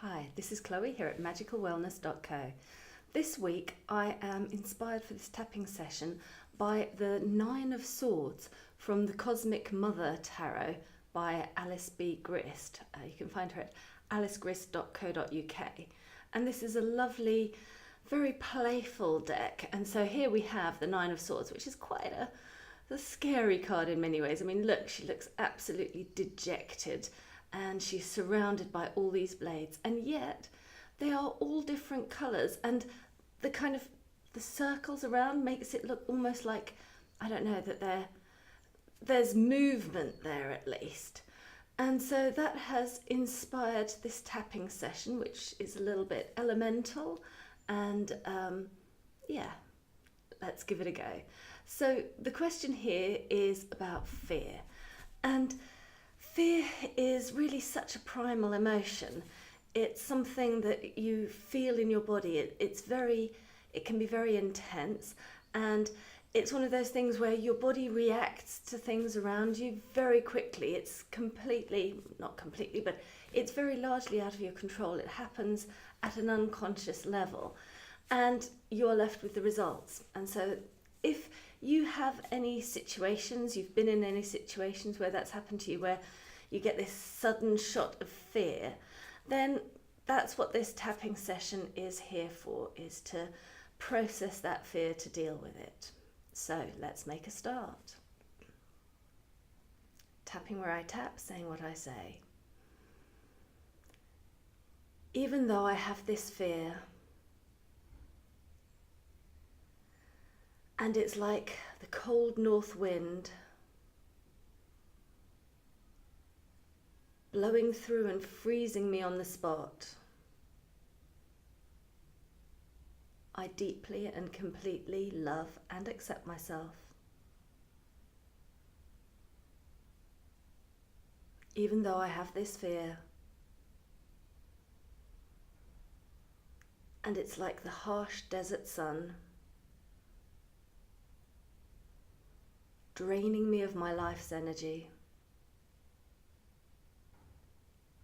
Hi, this is Chloe here at magicalwellness.co. This week I am inspired for this tapping session by the Nine of Swords from the Cosmic Mother Tarot by Alice B. Grist. You can find her at alicegrist.co.uk. And this is a lovely, very playful deck. And so here we have the Nine of Swords, which is quite a scary card in many ways. I mean, look, she looks absolutely dejected. And she's surrounded by all these blades, and yet they are all different colours, and the circles around makes it look almost like, I don't know, that there's movement there at least. And so that has inspired this tapping session, which is a little bit elemental, and yeah, let's give it a go. So the question here is about fear, and fear is really such a primal emotion. It's something that you feel in your body. It can be very intense, and it's one of those things where your body reacts to things around you very quickly. It's not completely, but it's very largely out of your control. It happens at an unconscious level, and you're left with the results. And so if you have any situations, you've been in any situations where that's happened to you, where you get this sudden shot of fear, then that's what this tapping session is here for, is to process that fear, to deal with it. So let's make a start. Tapping where I tap, saying what I say. Even though I have this fear, and it's like the cold north wind blowing through and freezing me on the spot, I deeply and completely love and accept myself. Even though I have this fear, and it's like the harsh desert sun draining me of my life's energy,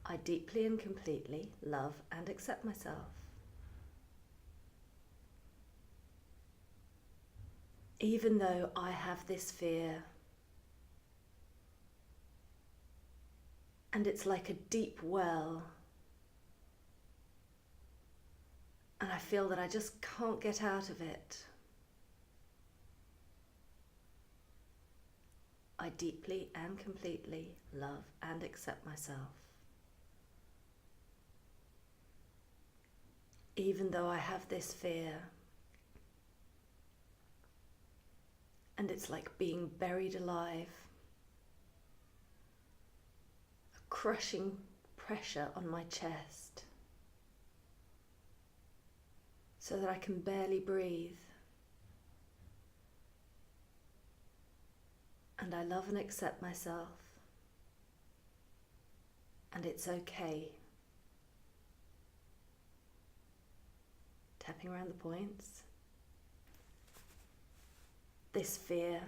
I deeply and completely love and accept myself. Even though I have this fear, and it's like a deep well, and I feel that I just can't get out of it, I deeply and completely love and accept myself. Even though I have this fear, and it's like being buried alive, a crushing pressure on my chest, so that I can barely breathe. And I love and accept myself, and it's okay. Tapping around the points. This fear,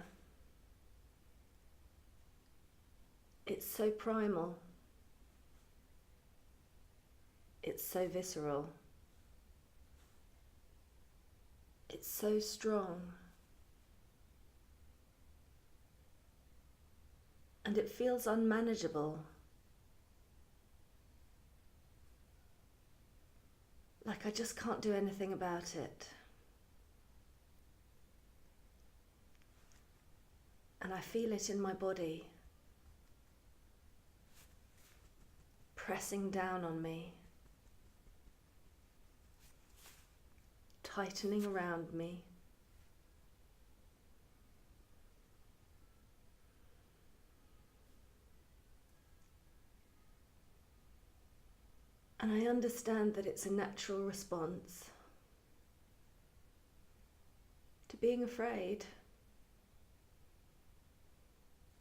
it's so primal, it's so visceral, it's so strong, and it feels unmanageable. Like I just can't do anything about it. And I feel it in my body, pressing down on me, tightening around me. And I understand that it's a natural response to being afraid,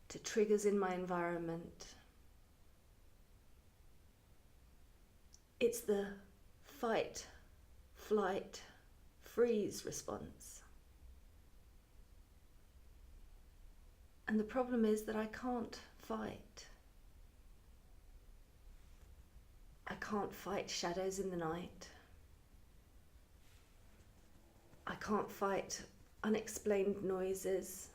to triggers in my environment. It's the fight, flight, freeze response. And the problem is that I can't fight. I can't fight shadows in the night. I can't fight unexplained noises.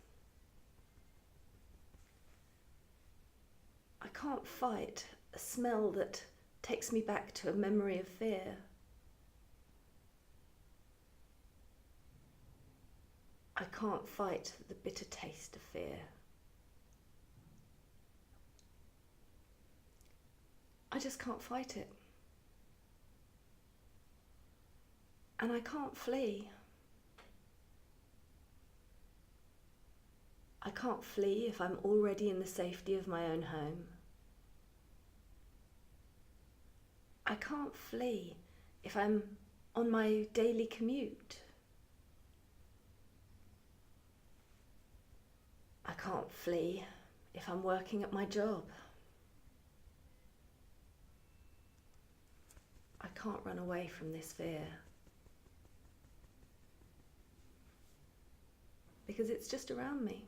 I can't fight a smell that takes me back to a memory of fear. I can't fight the bitter taste of fear. I just can't fight it. And I can't flee. I can't flee if I'm already in the safety of my own home. I can't flee if I'm on my daily commute. I can't flee if I'm working at my job. I can't run away from this fear. Because it's just around me.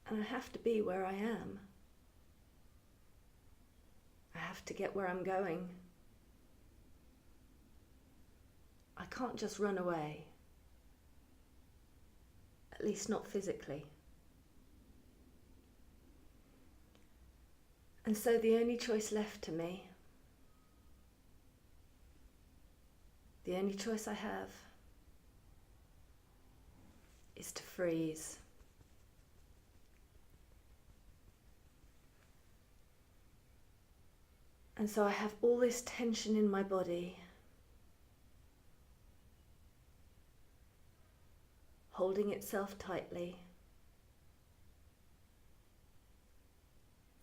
And I have to be where I am. I have to get where I'm going. I can't just run away. At least not physically. And so the only choice left to me, the only choice I have, is to freeze. And so I have all this tension in my body, holding itself tightly,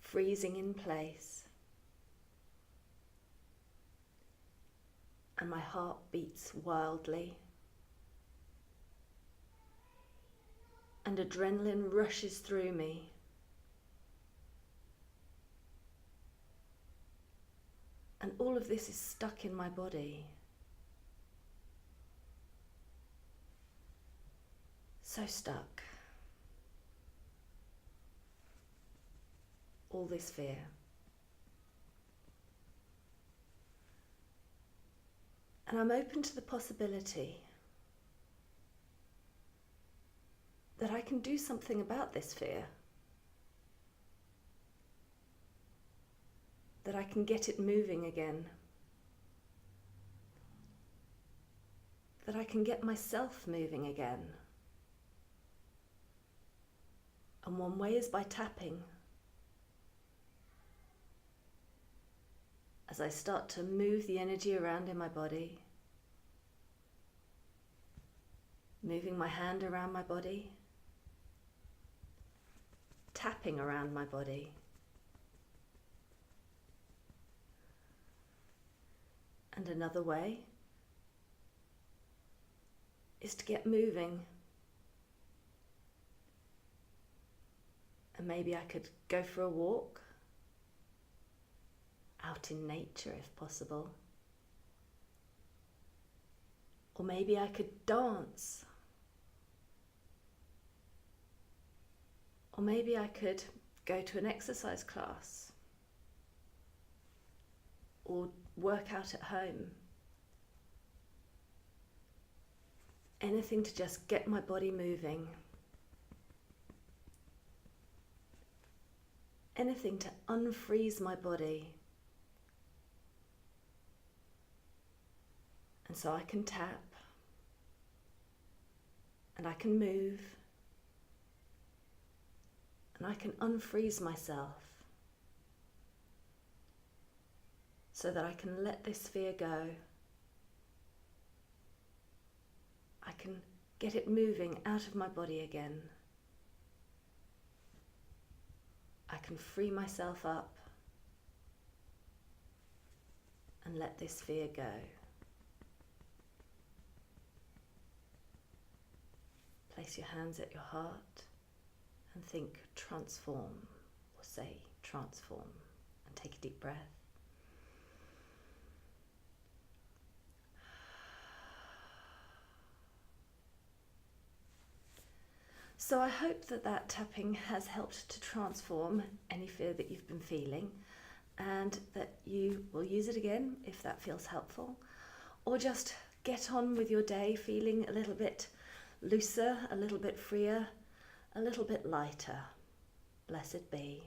freezing in place, and my heart beats wildly, and adrenaline rushes through me. And all of this is stuck in my body. So stuck. All this fear. And I'm open to the possibility that I can do something about this fear. That I can get it moving again. That I can get myself moving again. And one way is by tapping. As I start to move the energy around in my body, moving my hand around my body, tapping around my body. And another way is to get moving. And maybe I could go for a walk, out in nature if possible. Or maybe I could dance. Or maybe I could go to an exercise class. Or work out at home. Anything to just get my body moving. Anything to unfreeze my body. And so I can tap. And I can move. And I can unfreeze myself. So that I can let this fear go. I can get it moving out of my body again. I can free myself up and let this fear go. Place your hands at your heart and think transform, or say transform, and take a deep breath. So I hope that that tapping has helped to transform any fear that you've been feeling, and that you will use it again if that feels helpful, or just get on with your day feeling a little bit looser, a little bit freer, a little bit lighter. Blessed be.